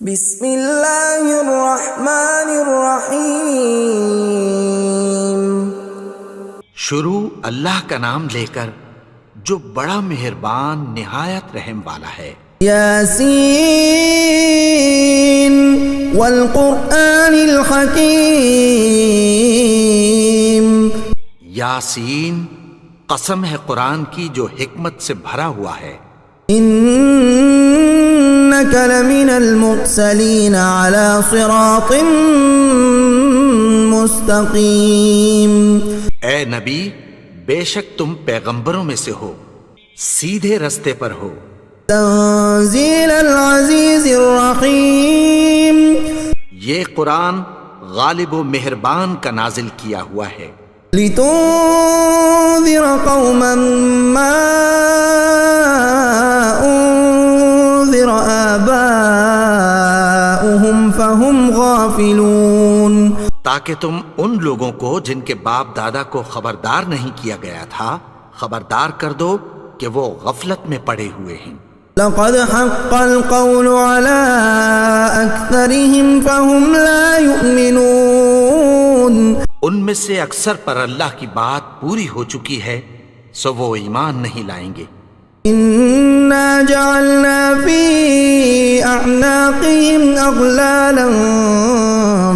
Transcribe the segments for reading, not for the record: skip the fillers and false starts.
بسم اللہ الرحمن الرحیم۔ شروع اللہ کا نام لے کر جو بڑا مہربان نہایت رحم والا ہے۔ یاسین والقرآن الحکیم۔ یاسین، قسم ہے قرآن کی جو حکمت سے بھرا ہوا ہے۔ انک لمن المرسلین علی صراط مستقیم۔ اے نبی، بے شک تم پیغمبروں میں سے ہو، سیدھے رستے پر ہو۔ تنزیل العزیز الرحیم۔ یہ قرآن غالب و مہربان کا نازل کیا ہوا ہے۔ لتنذر قوما ما انذر آباؤهم فهم غافلون۔ تاکہ تم ان لوگوں کو جن کے باپ دادا کو خبردار نہیں کیا گیا تھا خبردار کر دو کہ وہ غفلت میں پڑے ہوئے ہیں۔ لقد حق القول على أكثرهم فهم لا يؤمنون۔ ان میں سے اکثر پر اللہ کی بات پوری ہو چکی ہے سو وہ ایمان نہیں لائیں گے۔ إنا جعلنا في أعناقهم أغلالا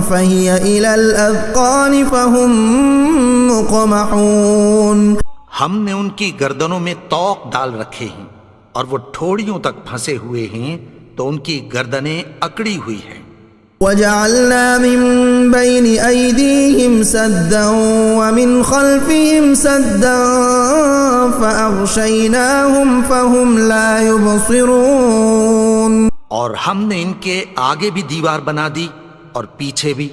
فهي إلى الأذقان فهم مقمحون۔ ہم نے ان کی گردنوں میں طوق ڈال رکھے ہیں اور وہ ٹھوڑیوں تک پھنسے ہوئے ہیں تو ان کی گردنیں اکڑی ہوئی ہیں۔ وجعلنا من بين أيديهم سدا ومن خلفهم سدا فأغشيناهم فهم لا يبصرون۔ اور ہم نے ان کے آگے بھی دیوار بنا دی اور پیچھے بھی،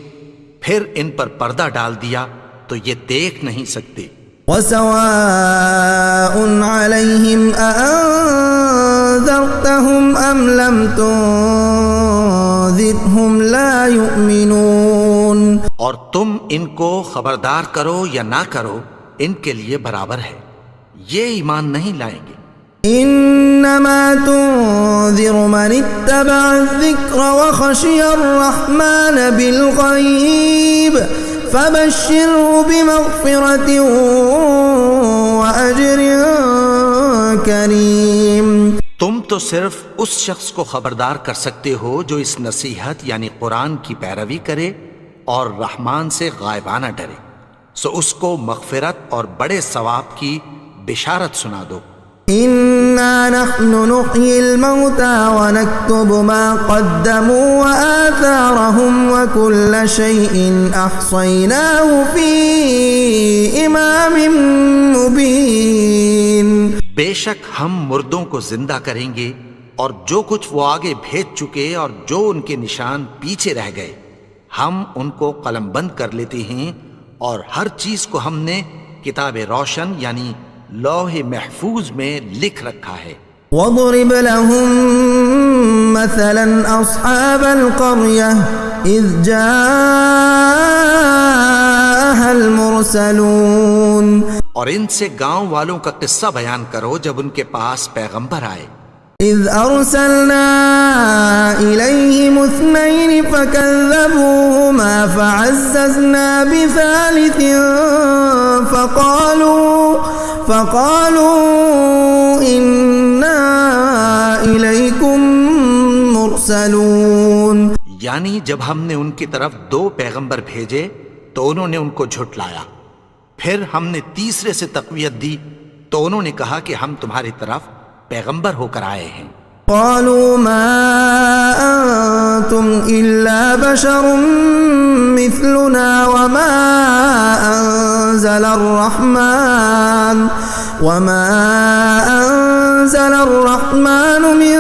پھر ان پر پردہ ڈال دیا تو یہ دیکھ نہیں سکتے۔ وسواء عليهم أأنذرتهم أم لم تنذرهم لا يؤمنون۔ اور تم ان کو خبردار کرو یا نہ کرو ان کے لیے برابر ہے، یہ ایمان نہیں لائیں گے۔ انما تنذر من اتبع الذکر وخشی الرحمن بالغیب فبشره بمغفرة وأجر کریم۔ تم تو صرف اس شخص کو خبردار کر سکتے ہو جو اس نصیحت یعنی قرآن کی پیروی کرے اور رحمان سے غائبانہ ڈرے، سو اس کو مغفرت اور بڑے ثواب کی بشارت سنا دو۔ انا نحن نحيي الموتى ونكتب ما قدموا وآثارهم وكل شيء احصيناه في امام مبين۔ بے شک ہم مردوں کو زندہ کریں گے اور جو کچھ وہ آگے بھیج چکے اور جو ان کے نشان پیچھے رہ گئے ہم ان کو قلم بند کر لیتے ہیں، اور ہر چیز کو ہم نے کتاب روشن یعنی لوح محفوظ میں لکھ رکھا ہے۔ وَاضْرِبْ لَهُم مَّثَلًا أَصْحَابَ الْقَرْيَةِ إِذْ جَاءَهَا الْمُرْسَلُونَ۔ اور ان سے گاؤں والوں کا قصہ بیان کرو جب ان کے پاس پیغمبر آئے۔ إِذْ أَرْسَلْنَا إِلَيْهِمُ اثْنَيْنِ فَكَذَّبُوهُمَا فَعَزَّزْنَا بِثَالِثٍ فَقَالُوا إِنَّا إِلَيْكُمْ مُرْسَلُونَ۔ یعنی جب ہم نے ان کی طرف 2 پیغمبر بھیجے تو انہوں نے ان کو جھٹلایا، پھر ہم نے تیسرے سے تقویت دی تو انہوں نے کہا کہ ہم تمہاری طرف پیغمبر ہو کر آئے ہیں۔ قالوا ما أنتم إلا بشر مثلنا وما أنزل الرحمن من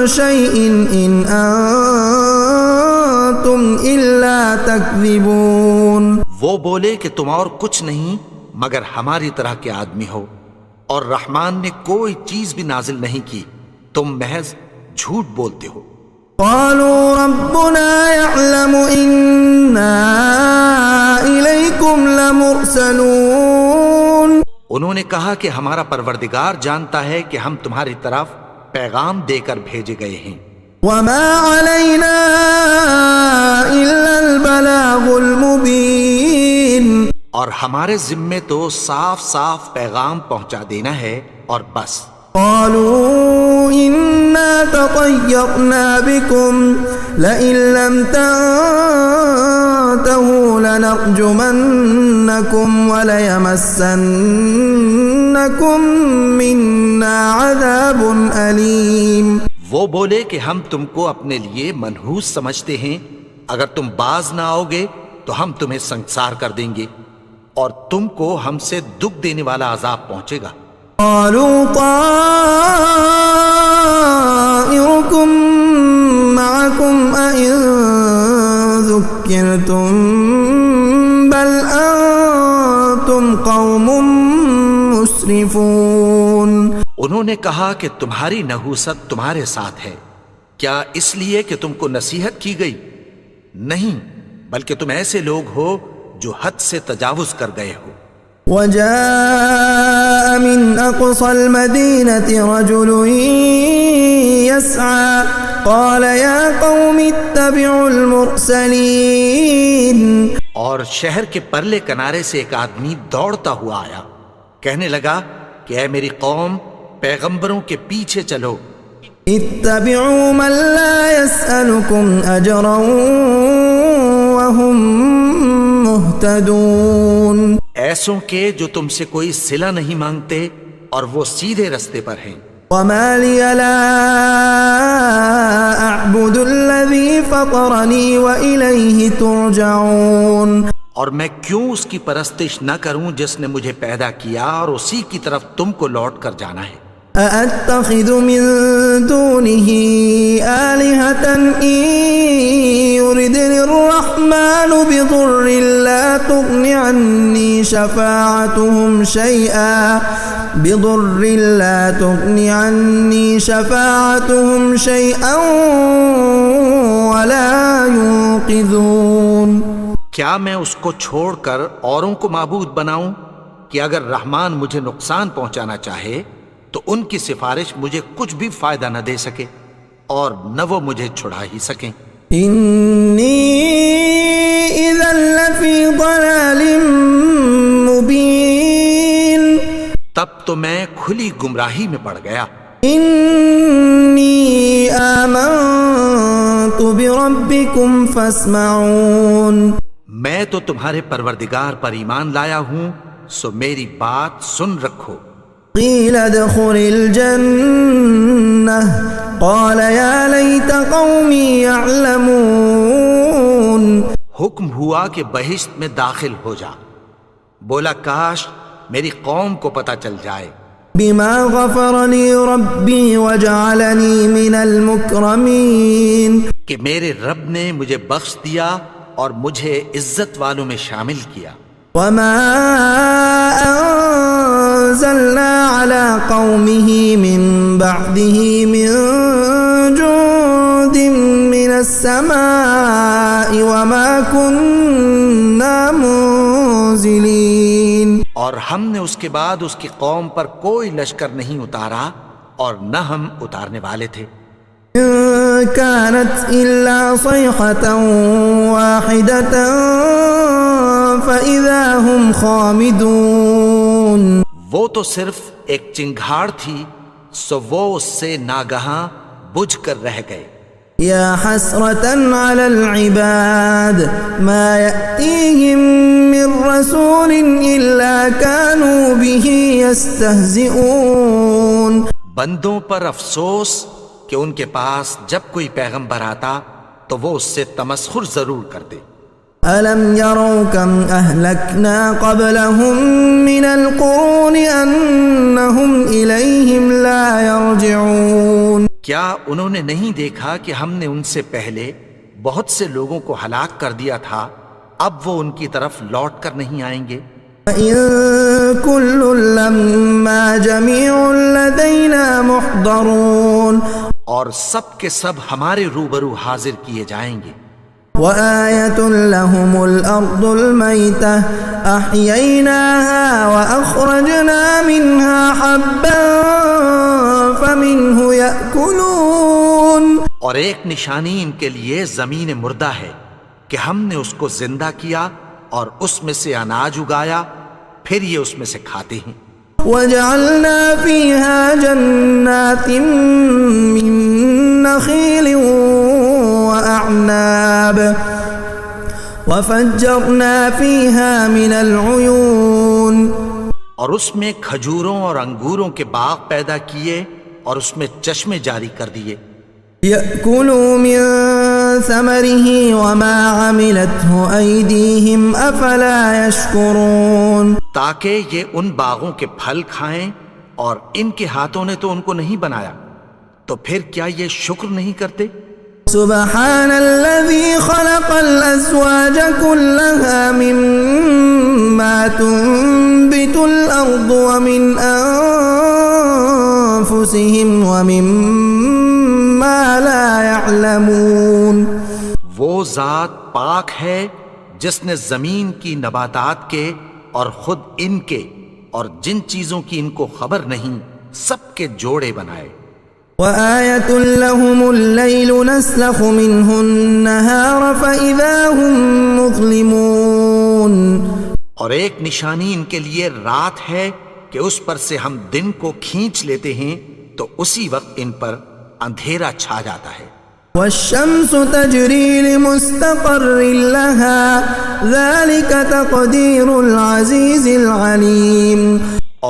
شيء إن أنتم إلا تكذبون۔ وہ بولے کہ تم اور کچھ نہیں مگر ہماری طرح کے آدمی ہو، اور رحمان نے کوئی چیز بھی نازل نہیں کی، تم محض جھوٹ بولتے ہو۔ قالوا ربنا يعلم إنا إليكم لمرسلون۔ انہوں نے کہا کہ ہمارا پروردگار جانتا ہے کہ ہم تمہاری طرف پیغام دے کر بھیجے گئے ہیں۔ وما علينا ہمارے ذمے تو صاف صاف پیغام پہنچا دینا ہے اور بس. قالوا إنا تطيرنا بكم لئن لم تنتهوا لنرجمنكم وليمسنكم منا عذاب أليم. وہ بولے کہ ہم تم کو اپنے لیے منحوس سمجھتے ہیں، اگر تم باز نہ آؤ گے تو ہم تمہیں سنگسار کر دیں گے اور تم کو ہم سے دکھ دینے والا عذاب پہنچے گا. قالوا طائركم معكم أئن ذكرتم بل أنتم قوم مسرفون. انہوں نے کہا کہ تمہاری نحوست تمہارے ساتھ ہے، کیا اس لیے کہ تم کو نصیحت کی گئی؟ نہیں، بلکہ تم ایسے لوگ ہو جو حد سے تجاوز کر گئے ہو. وجاء من أقصى المدينة رجل يسعى قال يا قوم اتبعوا المرسلين. اور شہر کے پرلے کنارے سے ایک آدمی دوڑتا ہوا آیا، کہنے لگا کہ اے میری قوم، پیغمبروں کے پیچھے چلو. اتبعوا من لا يسألكم أجرا وهم مهتدون. ایسوں کے جو تم سے کوئی صلہ نہیں مانگتے اور وہ سیدھے رستے پر ہیں. وما لي لا أعبد الذي فطرني وإليه ترجعون. اور میں کیوں اس کی پرستش نہ کروں جس نے مجھے پیدا کیا اور اسی کی طرف تم کو لوٹ کر جانا ہے. أأتخذ من دونه آلهة إن يردني الرحمن بضر لا تغن عني شفاعتهم شيئا ولا ينقذون. کیا میں اس کو چھوڑ کر اوروں کو معبود بناؤں کہ اگر رحمان مجھے نقصان پہنچانا چاہے تو ان کی سفارش مجھے کچھ بھی فائدہ نہ دے سکے اور نہ وہ مجھے چھڑا ہی سکیں. انی اذا لفی ضلال مبین. تب تو میں کھلی گمراہی میں پڑ گیا. انی آمنت بربکم فاسمعون. میں تو تمہارے پروردگار پر ایمان لایا ہوں، سو میری بات سن رکھو. قیل ادخل الجنة قال یا لیت قومی یعلمون. حکم ہوا کہ بہشت میں داخل ہو جا. بولا کاش میری قوم کو پتہ چل جائے. بما غفر لی ربی وجعلنی من المکرمین. کہ میرے رب نے مجھے بخش دیا اور مجھے عزت والوں میں شامل کیا. وما انزلنا على قومه من بعده من جند من السماء وما كنا منزلين. اور ہم نے اس کے بعد اس کی قوم پر کوئی لشکر نہیں اتارا اور نہ ہم اتارنے والے تھے. كانت إلا صيحة واحدة فإذا هم خامدون. وہ تو صرف ایک چنگھاڑ تھی، سو وہ اس سے ناگہاں بجھ کر رہ گئے. یا حسرة على العباد ما يأتيهم من رسول إلا كانوا به يستهزئون. بندوں پر افسوس کہ ان کے پاس جب کوئی پیغمبر آتا تو وہ اس سے تمسخر ضرور کرتے. أَلَمْ يَرَوْا كَمْ أَهْلَكْنَا قَبْلَهُمْ مِنَ الْقُرُونِ أَنَّهُمْ إِلَيْهِمْ لَا يَرْجِعُونَ. کیا انہوں نے نہیں دیکھا کہ ہم نے ان سے پہلے بہت سے لوگوں کو ہلاک کر دیا تھا، اب وہ ان کی طرف لوٹ کر نہیں آئیں گے. وَإِن كُلٌّ لَّمَّا جَمِيعٌ لَّدَيْنَا مُحْضَرُونَ. اور سب کے سب ہمارے روبرو حاضر کیے جائیں گے. وآية لهم الأرض الميتة أحييناها وأخرجنا منها حبا فمنه يأكلون. اور ایک نشانی ان کے لیے زمین مردہ ہے کہ ہم نے اس کو زندہ کیا اور اس میں سے اناج اگایا، پھر یہ اس میں سے کھاتے ہیں۔ وجعلنا فيها جنات من نخيل وأعناب وفجرنا فيها من العيون، اور اس میں کھجوروں اور انگوروں کے باغ پیدا کیے اور اس میں چشمے جاری کر دیے۔ يأكلوا من ثمره وما عملته أيديهم أفلا يشكرون، تاکہ یہ ان باغوں کے پھل کھائیں، اور ان کے ہاتھوں نے تو ان کو نہیں بنایا، تو پھر کیا یہ شکر نہیں کرتے؟ سبحان الذي خلق الأزواج كلها مما تنبت الأرض ومن أنفسهم ومما لا يعلمون، وہ ذات پاک ہے جس نے زمین کی نباتات کے اور خود ان کے اور جن چیزوں کی ان کو خبر نہیں سب کے جوڑے بنائے۔ وآية لهم الليل نسلخ منه النهار فإذا هم مظلمون، اور ایک نشانی ان کے لیے رات ہے کہ اس پر سے ہم دن کو کھینچ لیتے ہیں تو اسی وقت ان پر اندھیرا چھا جاتا ہے۔ والشمس تجري لمستقر لها ذلك تقدير العزيز العليم،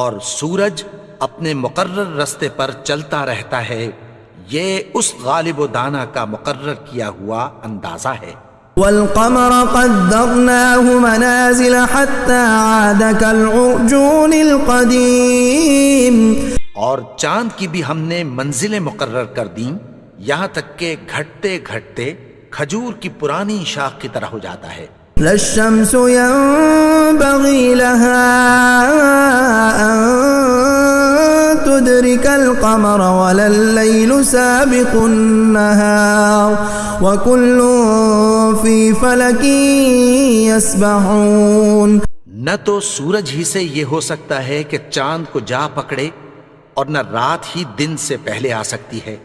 اور سورج اپنے مقرر رستے پر چلتا رہتا ہے، یہ اس غالب و دانا کا مقرر کیا ہوا اندازہ ہے۔ والقمر قدرناه منازل حتى عاد كالعرجون القديم، اور چاند کی بھی ہم نے منزلیں مقرر کر دیں، یہاں تک کہ گھٹتے گھٹتے کھجور کی پرانی شاخ کی طرح ہو جاتا ہے۔ لا الشمس ينبغي لها أن تدرك القمر ولا الليل سابق النهار وكل في فلك يسبحون، نہ تو سورج ہی سے یہ ہو سکتا ہے کہ چاند کو جا پکڑے، اور نہ رات ہی دن سے پہلے آ سکتی ہے،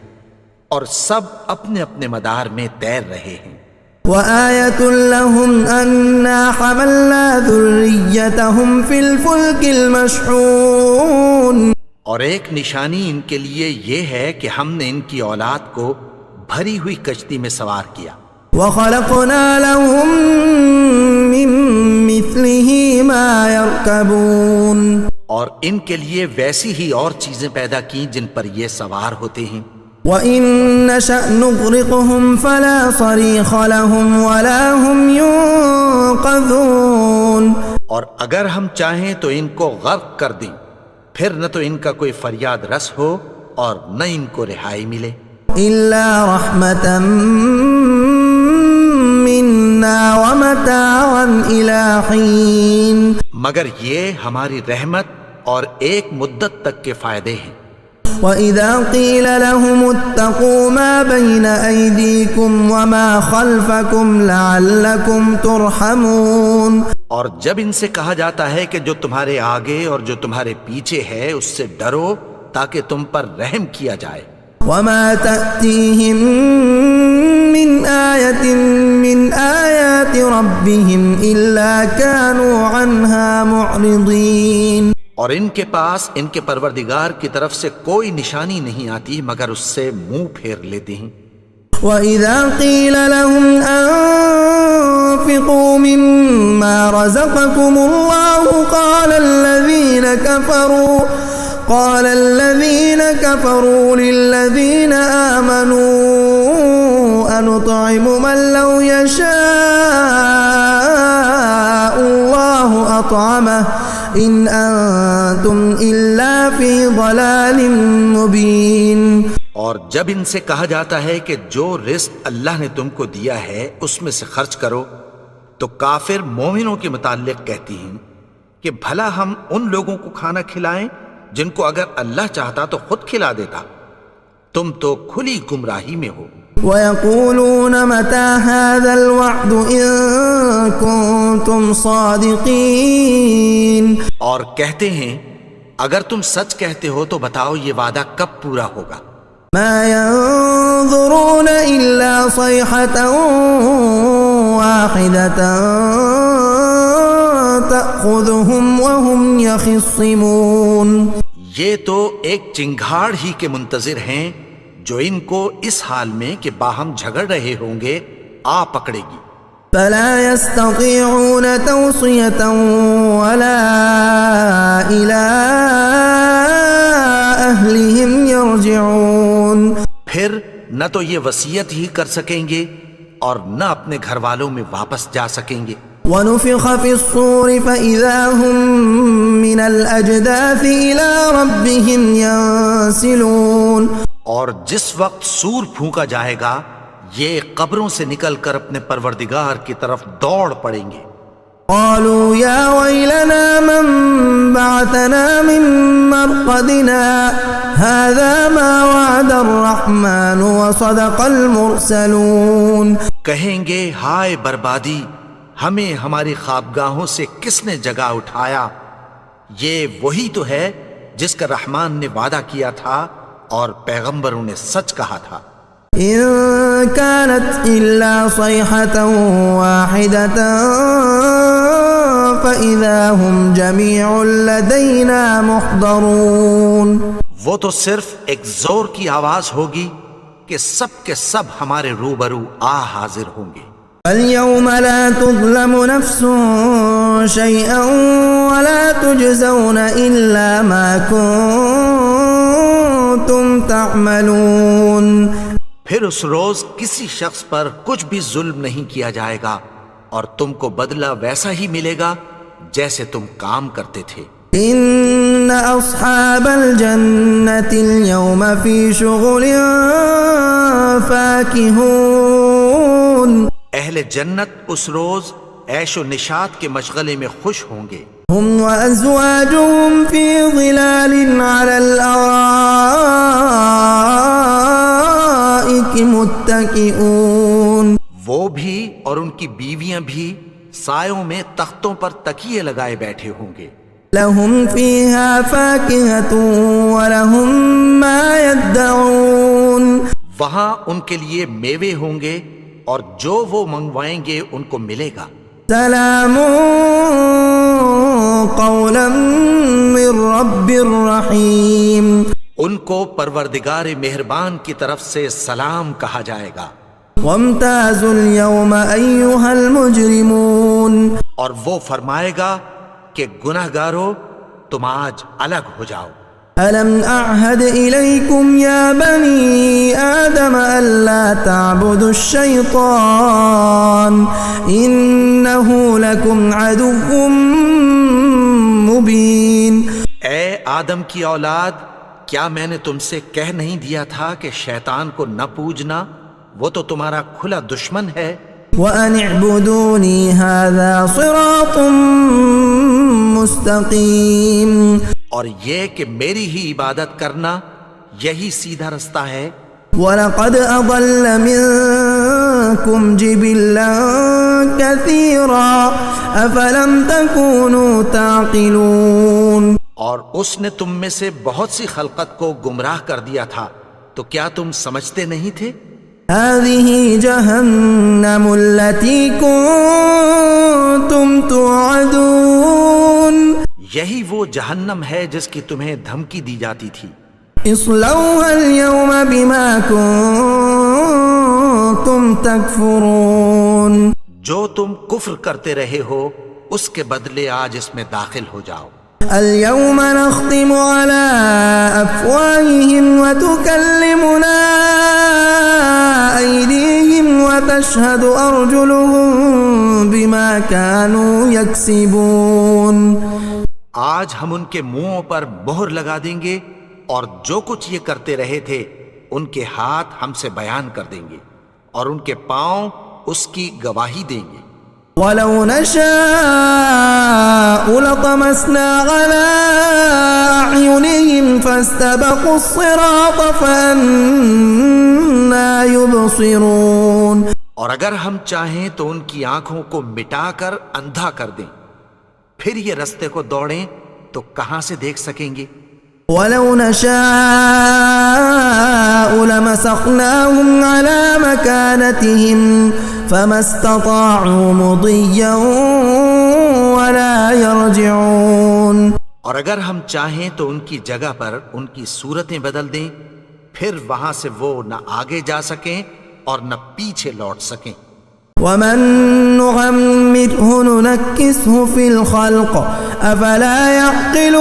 اور سب اپنے اپنے مدار میں تیر رہے ہیں۔ وآية لهم أنا حملنا ذريتهم في الفلك المشحون، اور ایک نشانی ان کے لیے یہ ہے کہ ہم نے ان کی اولاد کو بھری ہوئی کشتی میں سوار کیا۔ وخلقنا لهم من مثله ما يركبون، اور ان کے لیے ویسی ہی اور چیزیں پیدا کی جن پر یہ سوار ہوتے ہیں۔ وَإِن نَّشَأْ نُغْرِقْهُمْ فَلَا صَرِيخَ لَهُمْ وَلَا هُمْ يُنقَذُونَ، اور اگر ہم چاہیں تو ان کو غرق کر دیں، پھر نہ تو ان کا کوئی فریاد رس ہو اور نہ ان کو رہائی ملے۔ إِلَّا رَحْمَةً مِّنَّا وَمَتَاعًا إِلَىٰ حِينٍ، مگر یہ ہماری رحمت اور ایک مدت تک کے فائدے ہیں۔ وَإِذَا قِيلَ لَهُمُ اتَّقُوا مَا بَيْنَ أَيْدِيكُمْ وَمَا خَلْفَكُمْ لَعَلَّكُمْ تُرْحَمُونَ، اور جب ان سے کہا جاتا ہے کہ جو تمہارے آگے اور جو تمہارے پیچھے ہے اس سے ڈرو تاکہ تم پر رحم کیا جائے۔ وَمَا تَأْتِيهِم مِّنْ آيَةٍ مِّنْ آيَاتِ رَبِّهِمْ إِلَّا كَانُوا عَنْهَا مُعْرِضِينَ، اور ان کے پاس ان کے پروردگار کی طرف سے کوئی نشانی نہیں آتی مگر اس سے منہ پھیر لیتے ہیں۔ وَإِذَا قِيلَ لَهُمْ أَنفِقُوا مِمَّا رَزَقَكُمُ اللَّهُ قَالَ الَّذِينَ كَفَرُوا لِلَّذِينَ آمَنُوا أَنُطْعِمُ مَن لَّوْ يَشَاءُ اللَّهُ أَطْعَمَهُ إِنْ أَنتُمْ إِلَّا فِي ضَلَالٍ مُّبِينٍ، اور جب ان سے کہا جاتا ہے کہ جو رزق اللہ نے تم کو دیا ہے اس میں سے خرچ کرو، تو کافر مومنوں کے متعلق کہتی ہیں کہ بھلا ہم ان لوگوں کو کھانا کھلائیں جن کو اگر اللہ چاہتا تو خود کھلا دیتا، تم تو کھلی گمراہی میں ہو۔ وَيَقُولُونَ مَتَىٰ هَٰذَا الْوَعْدُ إِن كُنتُمْ صَادِقِينَ، اور کہتے ہیں اگر تم سچ کہتے ہو تو بتاؤ یہ وعدہ کب پورا ہوگا۔ مَا يَنظُرُونَ إِلَّا صَيْحَةً وَاحِدَةً تأخذهم وهم يخصمون. یہ تو ایک چنگھاڑ ہی کے منتظر ہیں جو ان کو اس حال میں کہ باہم جھگڑ رہے ہوں گے آ پکڑے گی. فلا يستطيعون توصية ولا إلى أهلهم يرجعون. پھر نہ تو یہ وصیت ہی کر سکیں گے اور نہ اپنے گھر والوں میں واپس جا سکیں گے. ونفخ في الصور فإذا هم من الأجداث إلى ربهم ينسلون. اور جس وقت سور پھونکا جائے گا یہ قبروں سے نکل کر اپنے پروردگار کی طرف دوڑ پڑیں گے. قالوا يا ويلنا من بعثنا من مرقدنا هذا ما وعد الرحمن وصدق المرسلون. کہیں گے ہائے بربادی، ہمیں ہماری خوابگاہوں سے کس نے جگا اٹھایا؟ یہ وہی تو ہے جس کا رحمان نے وعدہ کیا تھا اور پیغمبروں نے سچ کہا تھا. إن كانت إلا صيحة واحدة فإذا هم جميع لدينا محضرون. وہ تو صرف ایک زور کی آواز ہوگی کہ سب کے سب ہمارے روبرو آ حاضر ہوں گے. اليوم لا تظلم نفس شيئا ولا تجزون إلا ما كنتم تعملون. پھر اس روز کسی شخص پر کچھ بھی ظلم نہیں کیا جائے گا اور تم کو بدلہ ویسا ہی ملے گا جیسے تم کام کرتے تھے. ان اصحاب الجنة اليوم في شغل فاكهون. اہل جنت اس روز عیش و نشاط کے مشغلے میں خوش ہوں گے. هم وازواجهم في ظلال على الارائك متكئون. وہ بھی اور ان کی بیویاں بھی سایوں میں تختوں پر تکیے لگائے بیٹھے ہوں گے. لهم فيها فاكهة ولهم ما يدعون. وہاں ان کے لیے میوے ہوں گے اور جو وہ منگوائیں گے ان کو ملے گا. سلام قولا من رب الرحیم. ان کو پروردگار مہربان کی طرف سے سلام کہا جائے گا. وامتازوا اليوم ایها المجرمون. اور وہ فرمائے گا کہ گناہگارو تم آج الگ ہو جاؤ. ألم أعهد إليكم يا بني آدم ألا تعبدوا الشيطان إنه لكم عدو مبين. اے آدم کی اولاد، کیا میں نے تم سے کہہ نہیں دیا تھا کہ شیطان کو نہ پوجنا؟ وہ تو تمہارا کھلا دشمن ہے. وأن اعبدوني هذا صراط مستقيم. اور یہ کہ میری ہی عبادت کرنا یہی سیدھا رستہ ہے. وَلَقَدْ أَضَلَّ مِنكُمْ جِبِلًّا كَثِيرًا أَفَلَمْ تَكُونُوا تَعْقِلُونَ. اور اس نے تم میں سے بہت سی خلقت کو گمراہ کر دیا تھا، تو کیا تم سمجھتے نہیں تھے؟ هَذِهِ جَهَنَّمُ الَّتِي كُنتُمْ تُوعَدُونَ. یہی وہ جہنم ہے جس کی تمہیں دھمکی دی جاتی تھی. اصلوها اليوم بما كنتم تكفرون. جو تم کفر کرتے رہے ہو اس کے بدلے آج اس میں داخل ہو جاؤ. اليوم نختم على أفواههم وتكلمنا أيديهم وتشهد أرجلهم بما كانوا يكسبون. آج ہم ان کے منہوں پر مہر لگا دیں گے اور جو کچھ یہ کرتے رہے تھے ان کے ہاتھ ہم سے بیان کر دیں گے اور ان کے پاؤں اس کی گواہی دیں گے. وَلَوْ نَشَاءُ لَطَمَسْنَا عَلَىٰ أَعْيُنِهِمْ فَاسْتَبَقُوا الصِّرَاطَ فَأَنَّىٰ يُبْصِرُونَ. اور اگر ہم چاہیں تو ان کی آنکھوں کو مٹا کر اندھا کر دیں، پھر یہ رستے کو دوڑیں تو کہاں سے دیکھ سکیں گے. وَلَوْ نَشَاءُ لَمَسَخْنَاهُمْ عَلَىٰ مَكَانَتِهِمْ فَمَا اسْتَطَاعُوا مُضِيًّا ولا يرجعون. اور اگر ہم چاہیں تو ان کی جگہ پر ان کی صورتیں بدل دیں، پھر وہاں سے وہ نہ آگے جا سکیں اور نہ پیچھے لوٹ سکیں. ومن نعمره ننكسه في الخلق افلا يعقلون.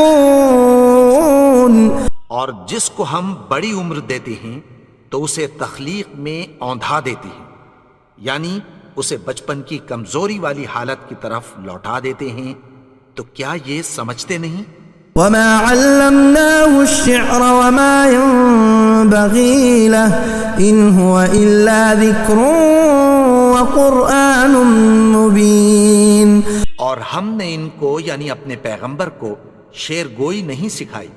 اور جس کو ہم بڑی عمر دیتے ہیں تو اسے تخلیق میں اوندھا دیتے ہیں، یعنی اسے بچپن کی کمزوری والی حالت کی طرف لوٹا دیتے ہیں. تو کیا یہ سمجھتے نہیں؟ وما علمناه الشعر وما ينبغي له ان هو الا ذكر وقرآن مبين. اور ہم نے ان کو یعنی اپنے پیغمبر کو شعر گوئی نہیں سکھائی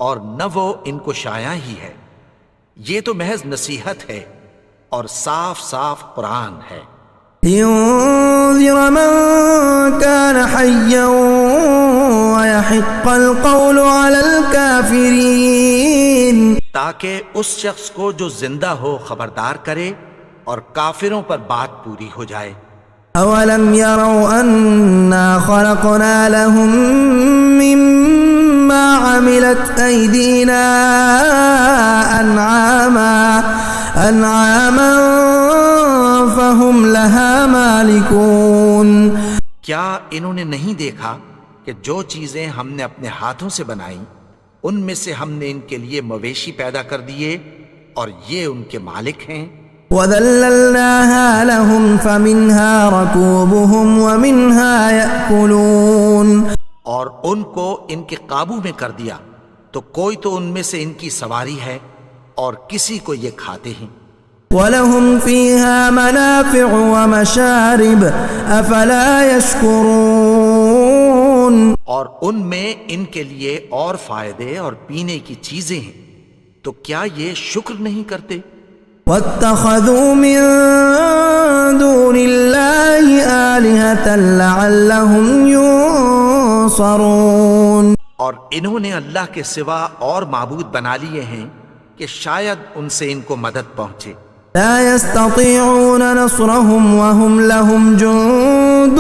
اور نہ وہ ان کو شایا ہی ہے، یہ تو محض نصیحت ہے اور صاف صاف قرآن ہے. لينذر من كان حيا ويحق القول على الكافرين. تاکہ اس شخص کو جو زندہ ہو خبردار کرے اور کافروں پر بات پوری ہو جائے. اولم يروا انا خلقنا لهم مما عملت ايدينا انعاما فهم لها مالكون. کیا انہوں نے نہیں دیکھا کہ جو چیزیں ہم نے اپنے ہاتھوں سے بنائیں ان میں سے ہم نے ان کے لیے مویشی پیدا کر دیے اور یہ ان کے مالک ہیں. وَذَلَّلْنَاهَا لَهُمْ فَمِنْهَا رَكُوبُهُمْ وَمِنْهَا يَأْكُلُونَ. اور ان کو ان کے قابو میں کر دیا تو کوئی تو ان میں سے ان کی سواری ہے اور کسی کو یہ کھاتے ہیں. وَلَهُمْ فِيهَا مَنَافِعُ وَمَشَارِبُ أَفَلَا يَشْكُرُونَ. اور ان میں ان کے لیے اور فائدے اور پینے کی چیزیں ہیں، تو کیا یہ شکر نہیں کرتے؟ وَاتَّخَذُوا مِن دُونِ اللَّهِ آلِهَةً لَعَلَّهُمْ يُنصَرُونَ. اور انہوں نے اللہ کے سوا اور معبود بنا لیے ہیں کہ شاید ان سے ان کو مدد پہنچے. لا يستطيعون نصرهم وهم لهم جند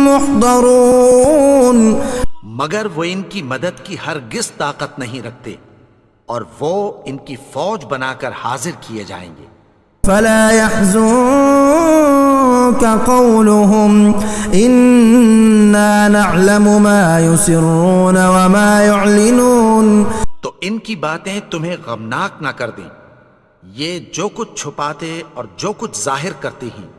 محضرون. مگر وہ ان کی مدد کی ہرگز طاقت نہیں رکھتے اور وہ ان کی فوج بنا کر حاضر کیے جائیں گے. فلا يحزنك قولهم إنا نعلم ما يسرون وما يعلنون. تو ان کی باتیں تمہیں غمناک نہ کر دیں، یہ جو کچھ چھپاتے اور جو کچھ ظاہر کرتے ہیں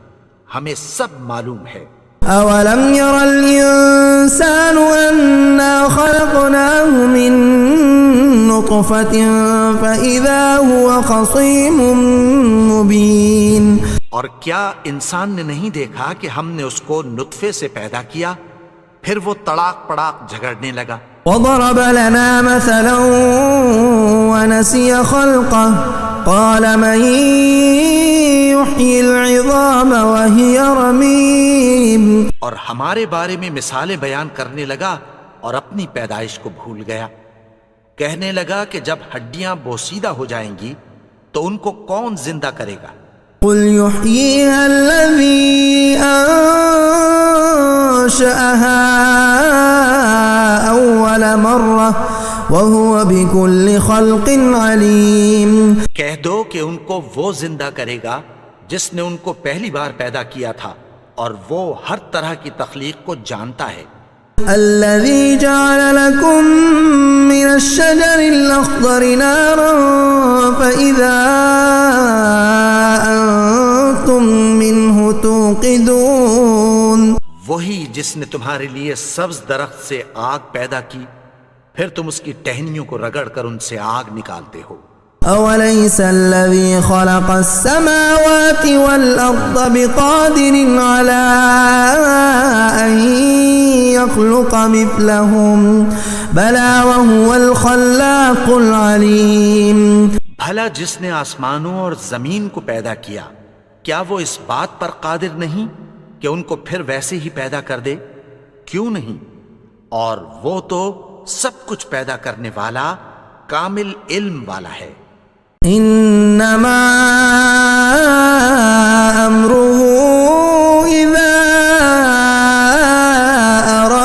ہمیں سب معلوم ہے. أولم ير الإنسان أنا خلقناه من نطفة فإذا هو خصيم مبين. اور کیا انسان نے نہیں دیکھا کہ ہم نے اس کو نطفے سے پیدا کیا پھر وہ تڑاک پڑاک جھگڑنے لگا. وضرب لنا مثلا ونسي خلقه قال من يحيي العظام وهي رميم. اور ہمارے بارے میں مثالیں بیان کرنے لگا اور اپنی پیدائش کو بھول گیا. کہنے لگا کہ جب ہڈیاں بوسیدہ ہو جائیں گی تو ان کو کون زندہ کرے گا؟ قل يحييها الذي أنشأها أول مرة وهو بكل خلق عليم. کہہ دو کہ ان کو وہ زندہ کرے گا جس نے ان کو پہلی بار پیدا کیا تھا اور وہ ہر طرح کی تخلیق کو جانتا ہے. الذي جعل لكم من الشجر الأخضر نارا فإذا أنتم منه توقدون. وہی جس نے تمہارے لیے سبز درخت سے آگ پیدا کی پھر تم اس کی ٹہنیوں کو رگڑ کر ان سے آگ نکالتے ہو. أوليس الذي خلق السماوات والأرض بقادر على أن يخلق مثلهم بلى وهو الخلاق العليم. بھلا جس نے آسمانوں اور زمین کو پیدا کیا کیا وہ اس بات پر قادر نہیں کہ ان کو پھر ویسے ہی پیدا کر دے؟ کیوں نہیں؟ اور وہ تو سب کچھ پیدا کرنے والا کامل علم والا ہے. انما امره اذا اراد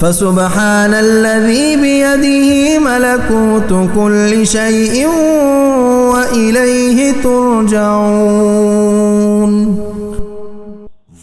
فسبحان الذي بيده ملكوت كل شيء وإليه ترجعون।